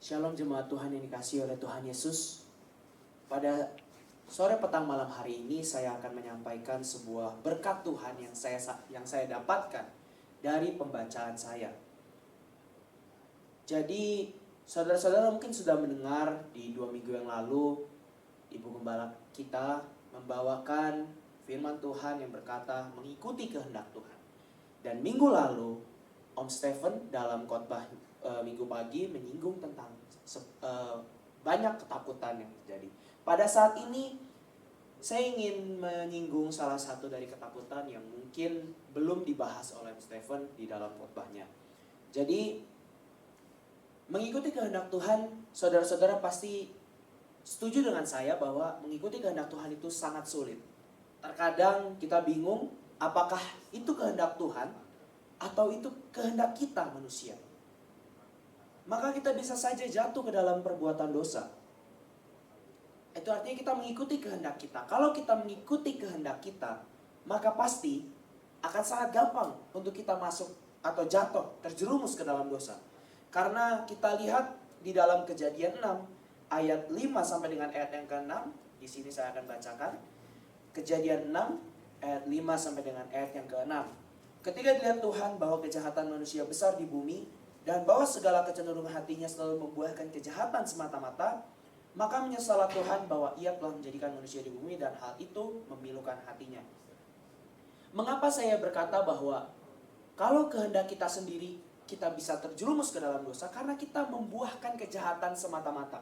Shalom jemaat Tuhan yang dikasihi oleh Tuhan Yesus. Pada sore petang malam hari ini saya akan menyampaikan sebuah berkat Tuhan yang saya dapatkan dari pembacaan saya. Jadi saudara-saudara mungkin sudah mendengar di 2 minggu yang lalu Ibu Gembala kita membawakan firman Tuhan yang berkata mengikuti kehendak Tuhan. Dan minggu lalu Om Stephen dalam khotbah minggu pagi menyinggung tentang banyak ketakutan yang terjadi. Pada saat ini saya ingin menyinggung salah satu dari ketakutan yang mungkin belum dibahas oleh Stephen di dalam khotbahnya. Jadi mengikuti kehendak Tuhan, saudara-saudara pasti setuju dengan saya bahwa mengikuti kehendak Tuhan itu sangat sulit. Terkadang kita bingung apakah itu kehendak Tuhan atau itu kehendak kita manusia. Maka kita bisa saja jatuh ke dalam perbuatan dosa. Itu artinya kita mengikuti kehendak kita. Kalau kita mengikuti kehendak kita, maka pasti akan sangat gampang untuk kita masuk atau jatuh, terjerumus ke dalam dosa. Karena kita lihat di dalam Kejadian 6 ayat 5 sampai dengan ayat yang ke-6, di sini saya akan bacakan. Kejadian 6 ayat 5 sampai dengan ayat yang ke-6. Ketika dilihat Tuhan bahwa kejahatan manusia besar di bumi dan bahwa segala kecenderungan hatinya selalu membuahkan kejahatan semata-mata, maka menyesallah Tuhan bahwa ia telah menjadikan manusia di bumi dan hal itu memilukan hatinya. Mengapa saya berkata bahwa kalau kehendak kita sendiri kita bisa terjerumus ke dalam dosa? Karena kita membuahkan kejahatan semata-mata.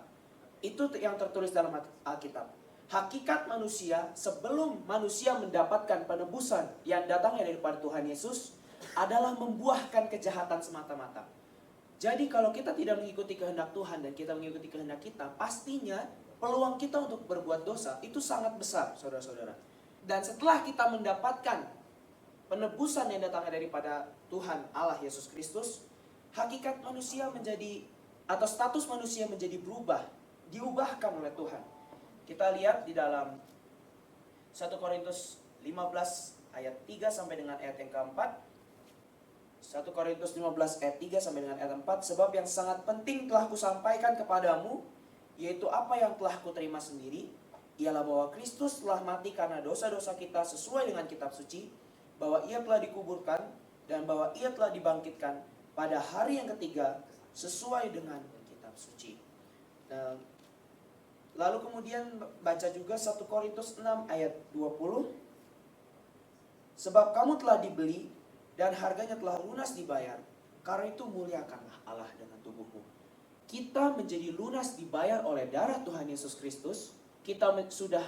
Itu yang tertulis dalam Alkitab. Hakikat manusia sebelum manusia mendapatkan penebusan yang datangnya daripada Tuhan Yesus adalah membuahkan kejahatan semata-mata. Jadi kalau kita tidak mengikuti kehendak Tuhan dan kita mengikuti kehendak kita, pastinya peluang kita untuk berbuat dosa itu sangat besar, saudara-saudara. Dan setelah kita mendapatkan penebusan yang datangnya daripada Tuhan Allah Yesus Kristus, hakikat manusia menjadi, atau status manusia menjadi berubah, diubahkan oleh Tuhan. Kita lihat di dalam 1 Korintus 15 ayat 3 sampai dengan ayat yang keempat. 1 Korintus 15 ayat 3 sampai dengan ayat 4. Sebab yang sangat penting telah kusampaikan kepadamu, yaitu apa yang telah kuterima sendiri, ialah bahwa Kristus telah mati karena dosa-dosa kita sesuai dengan kitab suci, bahwa ia telah dikuburkan, dan bahwa ia telah dibangkitkan pada hari yang ketiga sesuai dengan kitab suci. Nah, lalu kemudian baca juga 1 Korintus 6 ayat 20. Sebab kamu telah dibeli dan harganya telah lunas dibayar, karena itu muliakanlah Allah dengan tubuhmu. Kita menjadi lunas dibayar oleh darah Tuhan Yesus Kristus. Kita sudah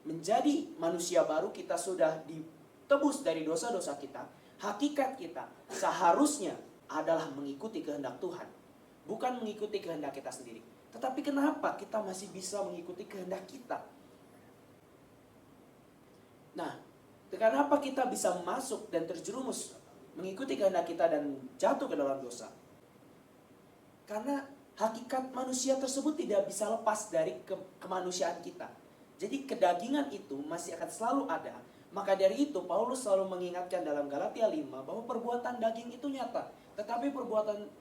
menjadi manusia baru, kita sudah ditebus dari dosa-dosa kita. Hakikat kita seharusnya adalah mengikuti kehendak Tuhan, bukan mengikuti kehendak kita sendiri. Tetapi kenapa kita masih bisa mengikuti kehendak kita? Nah, kenapa kita bisa masuk dan terjerumus mengikuti kehendak kita dan jatuh ke dalam dosa? Karena hakikat manusia tersebut tidak bisa lepas dari kemanusiaan kita. Jadi kedagingan itu masih akan selalu ada. Maka dari itu Paulus selalu mengingatkan dalam Galatia 5 bahwa perbuatan daging itu nyata, tetapi perbuatan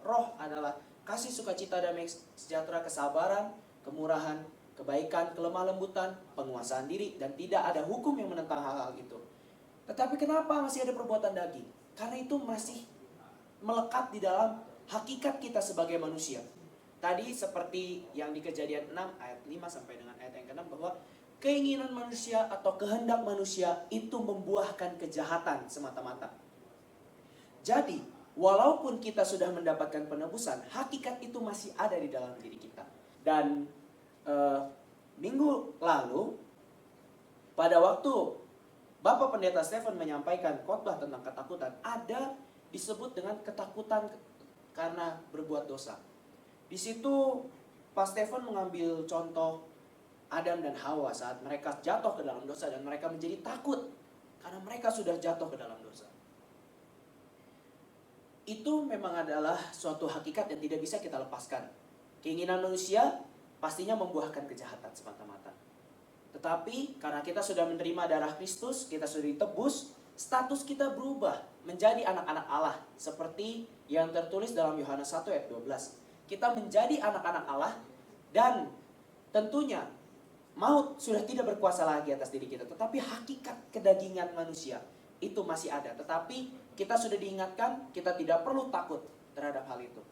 roh adalah kasih, sukacita, damai sejahtera, kesabaran, kemurahan, kebaikan, kelemah lembutan, penguasaan diri, dan tidak ada hukum yang menentang hal-hal itu. Tetapi kenapa masih ada perbuatan daging? Karena itu masih melekat di dalam hakikat kita sebagai manusia. Tadi seperti yang di Kejadian 6 ayat 5 sampai dengan ayat yang ke-6, bahwa keinginan manusia atau kehendak manusia itu membuahkan kejahatan semata-mata. Jadi walaupun kita sudah mendapatkan penebusan, hakikat itu masih ada di dalam diri kita. Dan minggu lalu pada waktu Bapak Pendeta Stephen menyampaikan khotbah tentang ketakutan, ada disebut dengan ketakutan karena berbuat dosa. Di situ Pak Stephen mengambil contoh Adam dan Hawa saat mereka jatuh ke dalam dosa dan mereka menjadi takut karena mereka sudah jatuh ke dalam dosa. Itu memang adalah suatu hakikat yang tidak bisa kita lepaskan. Keinginan manusia pastinya membuahkan kejahatan semata-mata. Tetapi karena kita sudah menerima darah Kristus, kita sudah ditebus, status kita berubah menjadi anak-anak Allah. Seperti yang tertulis dalam Yohanes 1 ayat 12. Kita menjadi anak-anak Allah dan tentunya maut sudah tidak berkuasa lagi atas diri kita. Tetapi hakikat kedagingan manusia itu masih ada. Tetapi kita sudah diingatkan, kita tidak perlu takut terhadap hal itu.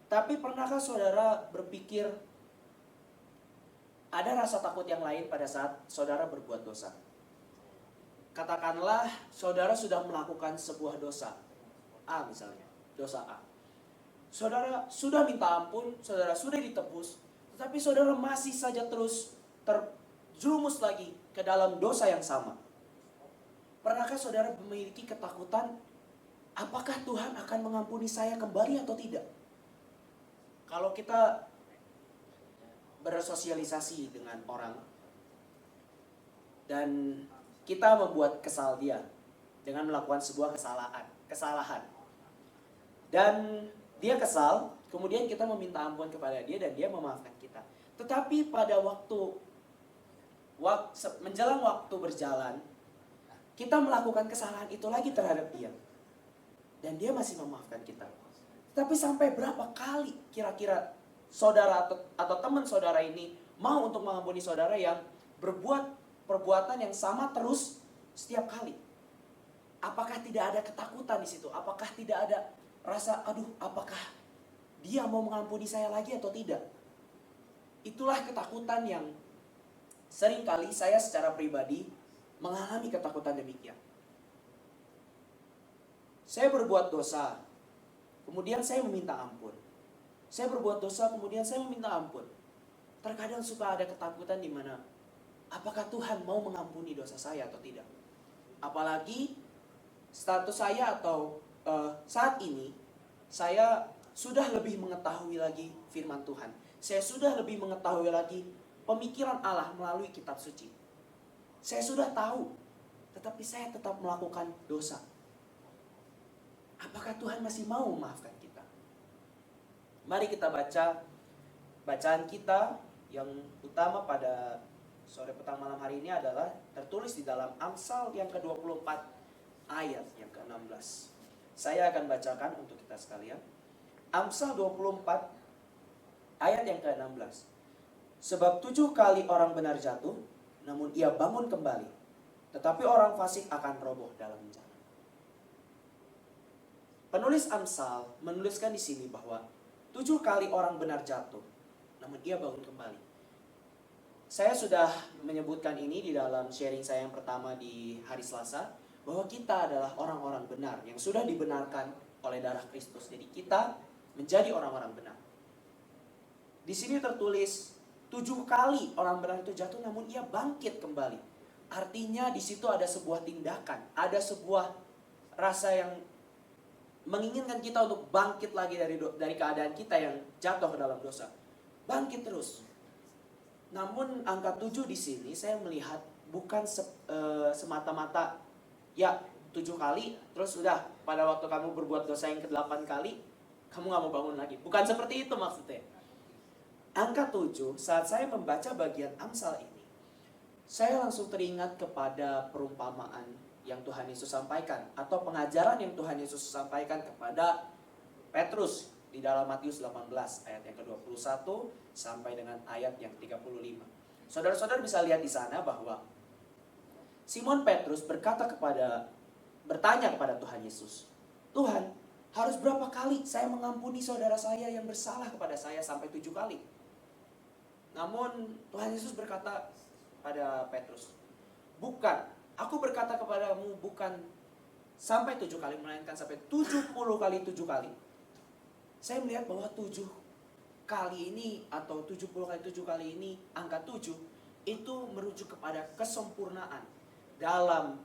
Tapi pernahkah saudara berpikir ada rasa takut yang lain pada saat saudara berbuat dosa? Katakanlah saudara sudah melakukan sebuah dosa A misalnya, dosa A. Saudara sudah minta ampun, saudara sudah ditebus, tetapi saudara masih saja terus terjerumus lagi ke dalam dosa yang sama. Pernahkah saudara memiliki ketakutan, apakah Tuhan akan mengampuni saya kembali atau tidak? Kalau kita bersosialisasi dengan orang dan kita membuat kesal dia dengan melakukan sebuah kesalahan. Dan dia kesal, kemudian kita meminta ampun kepada dia dan dia memaafkan kita. Tetapi pada menjelang waktu berjalan, kita melakukan kesalahan itu lagi terhadap dia. Dan dia masih memaafkan kita. Tapi sampai berapa kali kira-kira saudara atau teman saudara ini mau untuk mengampuni saudara yang berbuat perbuatan yang sama terus setiap kali? Apakah tidak ada ketakutan di situ? Apakah tidak ada rasa, apakah dia mau mengampuni saya lagi atau tidak? Itulah ketakutan yang seringkali saya secara pribadi mengalami ketakutan demikian. Saya berbuat dosa, kemudian saya meminta ampun. Saya berbuat dosa, kemudian saya meminta ampun. Terkadang suka ada ketakutan di mana, apakah Tuhan mau mengampuni dosa saya atau tidak? Apalagi status saya atau saat ini, saya sudah lebih mengetahui lagi firman Tuhan. Saya sudah lebih mengetahui lagi pemikiran Allah melalui kitab suci. Saya sudah tahu, tetapi saya tetap melakukan dosa. Apakah Tuhan masih mau memaafkan kita? Mari kita baca bacaan kita yang utama pada sore petang malam hari ini adalah tertulis di dalam Amsal yang ke-24 ayat yang ke-16. Saya akan bacakan untuk kita sekalian. Amsal 24 ayat yang ke-16. Sebab 7 kali orang benar jatuh, namun ia bangun kembali. Tetapi orang fasik akan roboh dalam bencana. Penulis Amsal menuliskan di sini bahwa 7 kali orang benar jatuh, namun ia bangun kembali. Saya sudah menyebutkan ini di dalam sharing saya yang pertama di hari Selasa, bahwa kita adalah orang-orang benar yang sudah dibenarkan oleh darah Kristus. Jadi kita menjadi orang-orang benar. Di sini tertulis 7 kali orang benar itu jatuh namun ia bangkit kembali. Artinya di situ ada sebuah tindakan, ada sebuah rasa yang menginginkan kita untuk bangkit lagi dari keadaan kita yang jatuh ke dalam dosa. Bangkit terus. Namun angka 7 di sini saya melihat bukan semata-mata ya 7 kali, terus udah pada waktu kamu berbuat dosa yang ke-8 kali, kamu gak mau bangun lagi. Bukan seperti itu maksudnya. Angka 7, saat saya membaca bagian Amsal ini, saya langsung teringat kepada perumpamaan yang Tuhan Yesus sampaikan, atau pengajaran yang Tuhan Yesus sampaikan kepada Petrus di dalam Matius 18 ayat yang ke-21 sampai dengan ayat yang 35. Saudara-saudara bisa lihat di sana bahwa Simon Petrus bertanya kepada Tuhan Yesus, Tuhan, harus berapa kali saya mengampuni saudara saya yang bersalah kepada saya sampai 7 kali? Namun Tuhan Yesus berkata pada Petrus, bukan, aku berkata kepadamu bukan sampai 7 kali, melainkan sampai 70 kali 7 kali. Saya melihat bahwa 7 kali ini atau 70 kali 7 kali ini, angka 7, itu merujuk kepada kesempurnaan dalam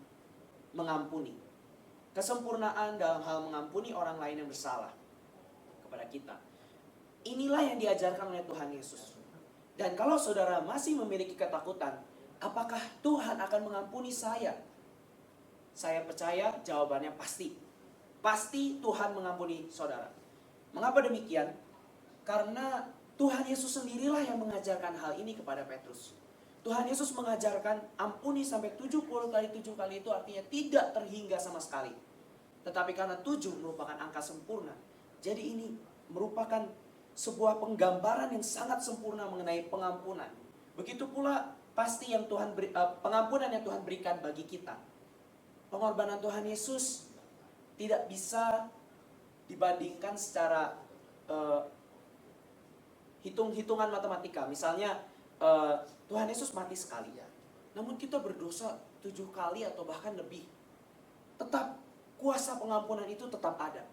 mengampuni. Kesempurnaan dalam hal mengampuni orang lain yang bersalah kepada kita. Inilah yang diajarkan oleh Tuhan Yesus. Dan kalau saudara masih memiliki ketakutan, apakah Tuhan akan mengampuni saya? Saya percaya jawabannya pasti. Pasti Tuhan mengampuni saudara. Mengapa demikian? Karena Tuhan Yesus sendirilah yang mengajarkan hal ini kepada Petrus. Tuhan Yesus mengajarkan ampuni sampai 70 kali 7 kali itu artinya tidak terhingga sama sekali. Tetapi karena 7 merupakan angka sempurna, jadi ini merupakan sebuah penggambaran yang sangat sempurna mengenai pengampunan. Begitu pula pasti yang pengampunan yang Tuhan berikan bagi kita. Pengorbanan Tuhan Yesus tidak bisa dibandingkan secara hitung-hitungan matematika. Misalnya Tuhan Yesus mati sekali, namun kita berdosa 7 kali atau bahkan lebih. Tetap kuasa pengampunan itu tetap ada.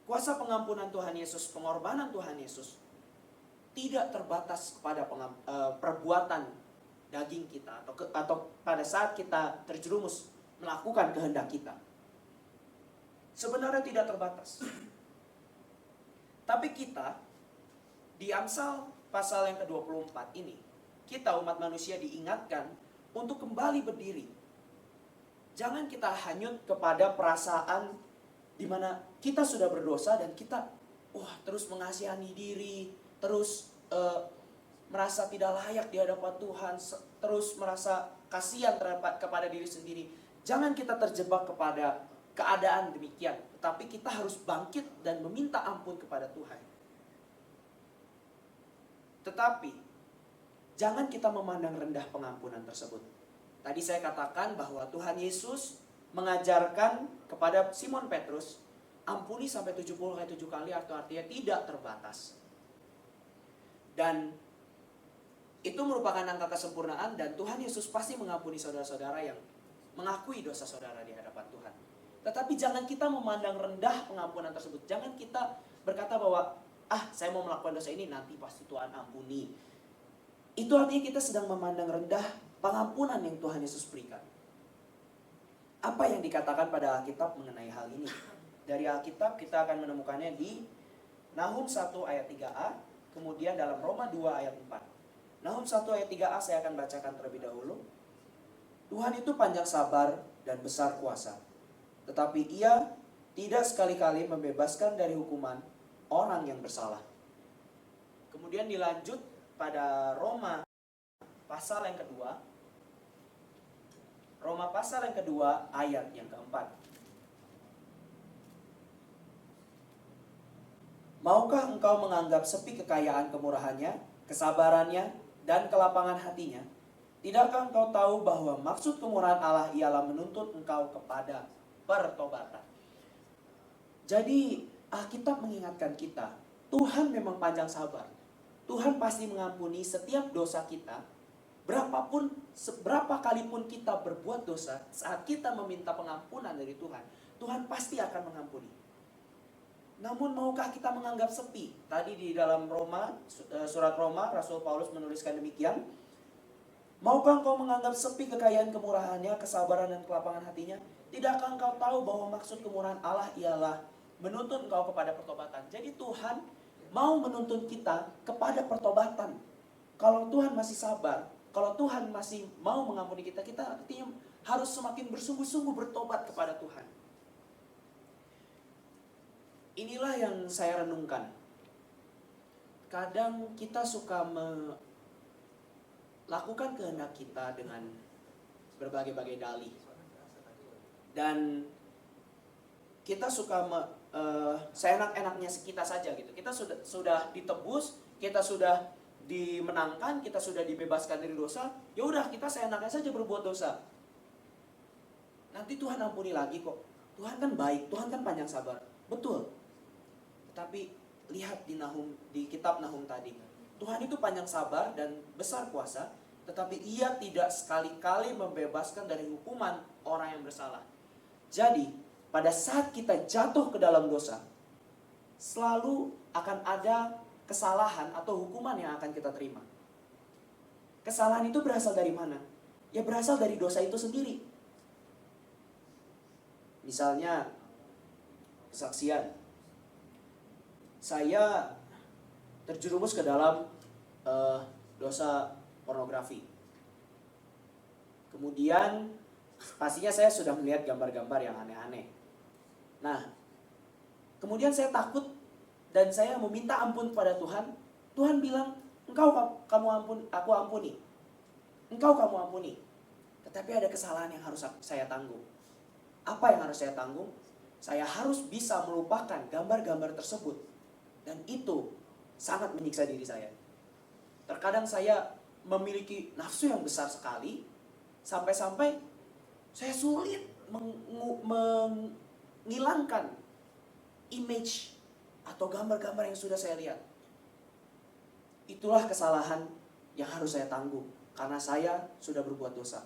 Kuasa pengampunan Tuhan Yesus, pengorbanan Tuhan Yesus tidak terbatas kepada perbuatan daging kita atau pada saat kita terjerumus melakukan kehendak kita. Sebenarnya tidak terbatas. Tapi kita di Amsal pasal yang ke-24 ini, kita umat manusia diingatkan untuk kembali berdiri. Jangan kita hanyut kepada perasaan di mana kita sudah berdosa dan kita terus mengasihani diri, terus merasa tidak layak di hadapan Tuhan, terus merasa kasihan kepada diri sendiri. Jangan kita terjebak kepada keadaan demikian, tetapi kita harus bangkit dan meminta ampun kepada Tuhan. Tetapi jangan kita memandang rendah pengampunan tersebut. Tadi saya katakan bahwa Tuhan Yesus mengajarkan kepada Simon Petrus, ampuni sampai 70 kali atau artinya tidak terbatas. Dan itu merupakan angka kesempurnaan dan Tuhan Yesus pasti mengampuni saudara-saudara yang mengakui dosa saudara di hadapan Tuhan. Tetapi jangan kita memandang rendah pengampunan tersebut. Jangan kita berkata bahwa saya mau melakukan dosa ini nanti pasti Tuhan ampuni. Itu artinya kita sedang memandang rendah pengampunan yang Tuhan Yesus berikan. Apa yang dikatakan pada Alkitab mengenai hal ini? Dari Alkitab kita akan menemukannya di Nahum 1 ayat 3a, kemudian dalam Roma 2 ayat 4. Nahum 1 ayat 3a saya akan bacakan terlebih dahulu. Tuhan itu panjang sabar dan besar kuasa, tetapi Ia tidak sekali-kali membebaskan dari hukuman orang yang bersalah. Kemudian dilanjut pada Roma pasal yang kedua. Roma pasal yang kedua ayat yang keempat. Maukah engkau menganggap sepi kekayaan kemurahannya, kesabarannya, dan kelapangan hatinya? Tidakkah engkau tahu bahwa maksud kemurahan Allah ialah menuntut engkau kepada pertobatan? Jadi Alkitab mengingatkan kita, Tuhan memang panjang sabar. Tuhan pasti mengampuni setiap dosa kita. Seberapa kali pun kita berbuat dosa, saat kita meminta pengampunan dari Tuhan, Tuhan pasti akan mengampuni. Namun maukah kita menganggap sepi? Tadi di dalam surat Roma, Rasul Paulus menuliskan demikian. Maukah engkau menganggap sepi kekayaan kemurahannya, kesabaran dan kelapangan hatinya? Tidakkah engkau tahu bahwa maksud kemurahan Allah ialah menuntut engkau kepada pertobatan? Jadi Tuhan mau menuntut kita kepada pertobatan. Kalau Tuhan masih sabar, kalau Tuhan masih mau mengampuni kita, kita artinya harus semakin bersungguh-sungguh bertobat kepada Tuhan. Inilah yang saya renungkan. Kadang kita suka melakukan kehendak kita dengan berbagai-bagai dalih. Dan kita suka seenak-enaknya kita saja gitu. Kita sudah ditebus, kita sudah dimenangkan, kita sudah dibebaskan dari dosa, ya udah kita seenaknya saja berbuat dosa. Nanti Tuhan ampuni lagi kok. Tuhan kan baik, Tuhan kan panjang sabar. Betul. Tetapi lihat di kitab Nahum tadi. Tuhan itu panjang sabar dan besar kuasa, tetapi Ia tidak sekali-kali membebaskan dari hukuman orang yang bersalah. Jadi, pada saat kita jatuh ke dalam dosa, selalu akan ada kesalahan atau hukuman yang akan kita terima. Kesalahan itu berasal dari mana? Ya berasal dari dosa itu sendiri. Misalnya, kesaksian. Saya terjerumus ke dalam dosa pornografi. Kemudian, pastinya saya sudah melihat gambar-gambar yang aneh-aneh. Nah, kemudian saya takut dan saya meminta ampun kepada Tuhan. Tuhan bilang, aku ampuni. Engkau kamu ampuni. Tetapi ada kesalahan yang harus saya tanggung. Apa yang harus saya tanggung? Saya harus bisa melupakan gambar-gambar tersebut. Dan itu sangat menyiksa diri saya. Terkadang saya memiliki nafsu yang besar sekali, sampai-sampai saya sulit menghilangkan image atau gambar-gambar yang sudah saya lihat. Itulah kesalahan yang harus saya tanggung karena saya sudah berbuat dosa.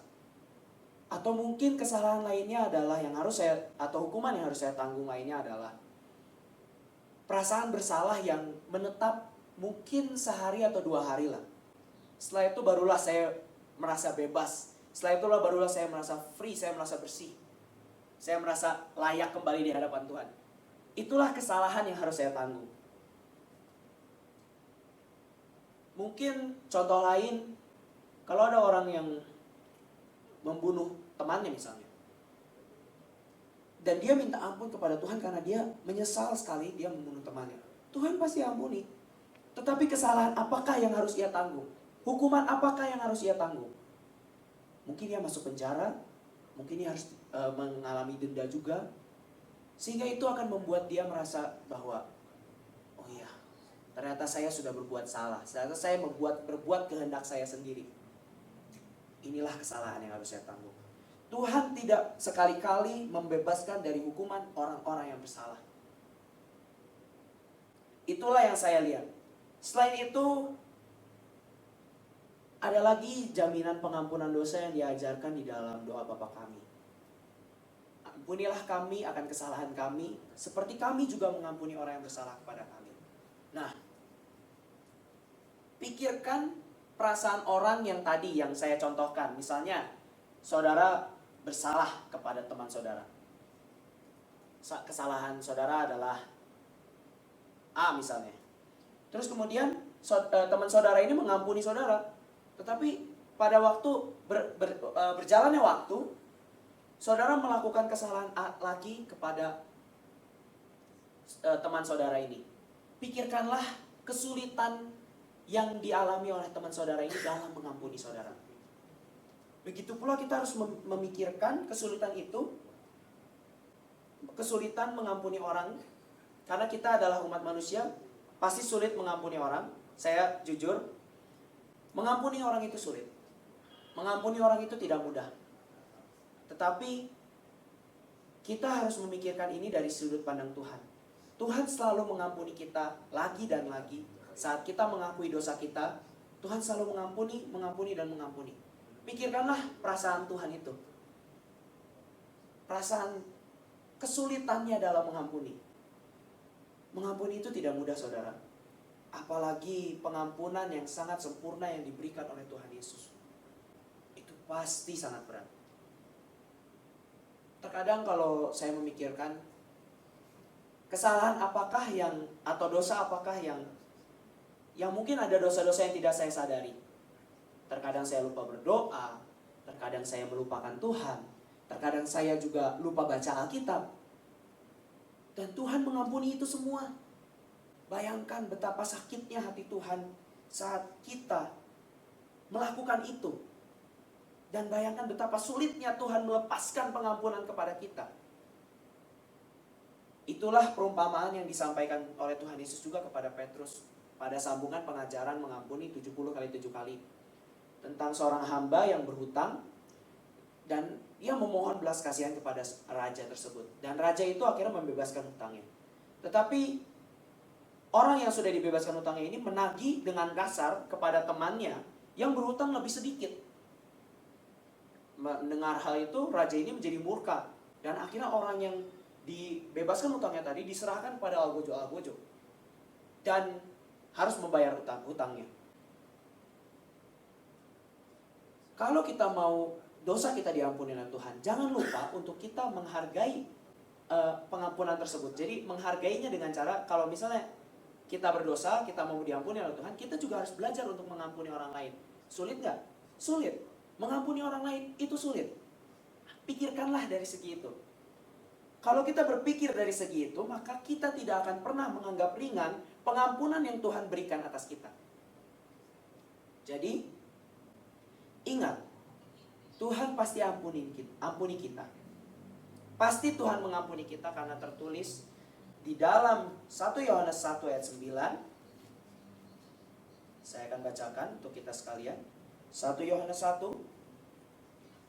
Atau mungkin kesalahan lainnya adalah atau hukuman yang harus saya tanggung lainnya adalah perasaan bersalah yang menetap mungkin sehari atau 2 hari lah. Setelah itu barulah saya merasa bebas. Setelah itulah barulah saya merasa free, saya merasa bersih. Saya merasa layak kembali di hadapan Tuhan. Itulah kesalahan yang harus saya tanggung. Mungkin contoh lain, kalau ada orang yang membunuh temannya misalnya, dan dia minta ampun kepada Tuhan karena dia menyesal sekali dia membunuh temannya, Tuhan pasti ampuni. Tetapi kesalahan apakah yang harus ia tanggung? Hukuman apakah yang harus ia tanggung? Mungkin dia masuk penjara, mungkin dia harus mengalami denda juga, sehingga itu akan membuat dia merasa bahwa oh iya, ternyata saya sudah berbuat salah, ternyata saya berbuat kehendak saya sendiri. Inilah kesalahan yang harus saya tanggung. Tuhan tidak sekali-kali membebaskan dari hukuman orang-orang yang bersalah. Itulah yang saya lihat. Selain itu, ada lagi jaminan pengampunan dosa yang diajarkan di dalam doa Bapa kami. Ampunilah kami akan kesalahan kami, seperti kami juga mengampuni orang yang bersalah kepada kami. Nah, pikirkan perasaan orang yang tadi yang saya contohkan. Misalnya, saudara bersalah kepada teman saudara. Kesalahan saudara adalah A misalnya. Terus kemudian teman saudara ini mengampuni saudara. Tetapi pada waktu berjalannya waktu, saudara melakukan kesalahan A lagi kepada teman saudara ini. Pikirkanlah kesulitan yang dialami oleh teman saudara ini dalam mengampuni saudara. Begitu pula kita harus memikirkan kesulitan itu, kesulitan mengampuni orang, karena kita adalah umat manusia, pasti sulit mengampuni orang. Saya jujur, mengampuni orang itu sulit. Mengampuni orang itu tidak mudah. Tetapi kita harus memikirkan ini dari sudut pandang Tuhan. Tuhan selalu mengampuni kita lagi dan lagi. Saat kita mengakui dosa kita, Tuhan selalu mengampuni dan mengampuni. Pikirkanlah perasaan Tuhan itu. Perasaan kesulitannya dalam mengampuni. Mengampuni itu tidak mudah, saudara. Apalagi pengampunan yang sangat sempurna yang diberikan oleh Tuhan Yesus. Itu pasti sangat berat. Terkadang kalau saya memikirkan, kesalahan apakah atau dosa apakah yang mungkin ada dosa-dosa yang tidak saya sadari. Terkadang saya lupa berdoa, terkadang saya melupakan Tuhan, terkadang saya juga lupa baca Alkitab. Dan Tuhan mengampuni itu semua. Bayangkan betapa sakitnya hati Tuhan saat kita melakukan itu. Dan bayangkan betapa sulitnya Tuhan melepaskan pengampunan kepada kita. Itulah perumpamaan yang disampaikan oleh Tuhan Yesus juga kepada Petrus pada sambungan pengajaran mengampuni 70 kali 7 kali. Tentang seorang hamba yang berhutang dan ia memohon belas kasihan kepada raja tersebut. Dan raja itu akhirnya membebaskan hutangnya. Tetapi orang yang sudah dibebaskan hutangnya ini menagih dengan kasar kepada temannya yang berhutang lebih sedikit. Mendengar hal itu, raja ini menjadi murka. Dan akhirnya orang yang dibebaskan hutangnya tadi diserahkan kepada algojo-algojo. Dan harus membayar hutangnya. Kalau kita mau dosa kita diampuni oleh Tuhan, jangan lupa untuk kita menghargai pengampunan tersebut. Jadi menghargainya dengan cara, kalau misalnya kita berdosa, kita mau diampuni oleh Tuhan, kita juga harus belajar untuk mengampuni orang lain. Sulit nggak? Sulit. Mengampuni orang lain itu sulit. Pikirkanlah dari segi itu. Kalau kita berpikir dari segi itu, maka kita tidak akan pernah menganggap ringan pengampunan yang Tuhan berikan atas kita. Jadi, ingat, Tuhan pasti ampuni kita. Pasti Tuhan mengampuni kita karena tertulis di dalam 1 Yohanes 1 ayat 9. Saya akan bacakan untuk kita sekalian. 1 Yohanes 1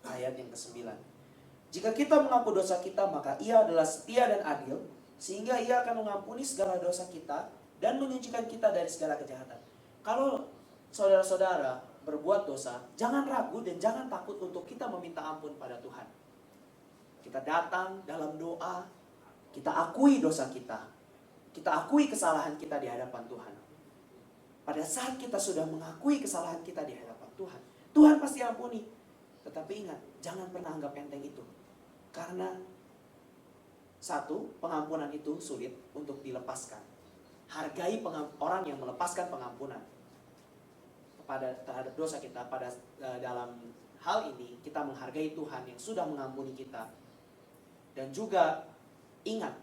ayat yang ke-9. Jika kita mengaku dosa kita, maka Ia adalah setia dan adil, sehingga Ia akan mengampuni segala dosa kita dan menyucikan kita dari segala kejahatan. Kalau saudara-saudara berbuat dosa, jangan ragu dan jangan takut untuk kita meminta ampun pada Tuhan. Kita datang dalam doa, kita akui dosa kita, kita akui kesalahan kita di hadapan Tuhan. Pada saat kita sudah mengakui kesalahan kita di hadapan Tuhan, Tuhan pasti ampuni. Tetapi ingat, jangan pernah anggap enteng itu. Karena satu, pengampunan itu sulit untuk dilepaskan. Hargai orang yang melepaskan pengampunan terhadap dosa kita. Dalam hal ini kita menghargai Tuhan yang sudah mengampuni kita. Dan juga ingat,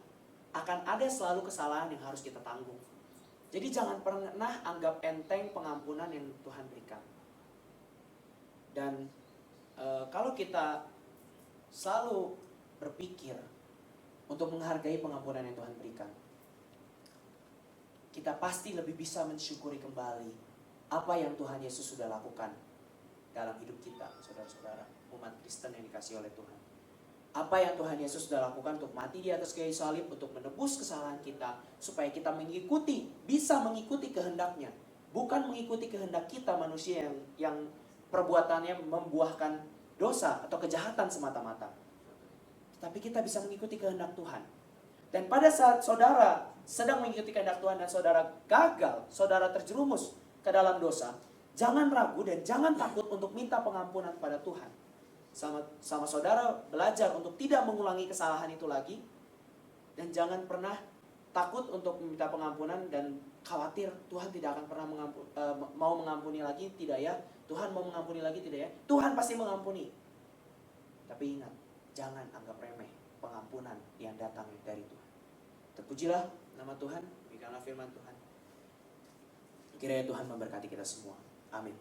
akan ada selalu kesalahan yang harus kita tanggung. Jadi jangan pernah anggap enteng pengampunan yang Tuhan berikan. Dan kalau kita selalu berpikir untuk menghargai pengampunan yang Tuhan berikan, kita pasti lebih bisa mensyukuri kembali apa yang Tuhan Yesus sudah lakukan dalam hidup kita, saudara-saudara, umat Kristen yang dikasihi oleh Tuhan. Apa yang Tuhan Yesus sudah lakukan untuk mati di atas kayu salib, untuk menebus kesalahan kita, supaya kita bisa mengikuti kehendaknya. Bukan mengikuti kehendak kita manusia yang perbuatannya membuahkan dosa atau kejahatan semata-mata. Tapi kita bisa mengikuti kehendak Tuhan. Dan pada saat saudara sedang mengikuti kehendak Tuhan dan saudara gagal, saudara terjerumus ke dalam dosa, jangan ragu dan jangan takut untuk minta pengampunan pada Tuhan. Sama saudara belajar untuk tidak mengulangi kesalahan itu lagi. Dan jangan pernah takut untuk meminta pengampunan dan khawatir Tuhan tidak akan pernah mau mengampuni lagi. Tidak ya, Tuhan mau mengampuni lagi, tidak ya, Tuhan pasti mengampuni. Tapi ingat, jangan anggap remeh pengampunan yang datang dari Tuhan. Terpujilah nama Tuhan, demikianlah firman Tuhan. Kiranya Tuhan memberkati kita semua. Amin.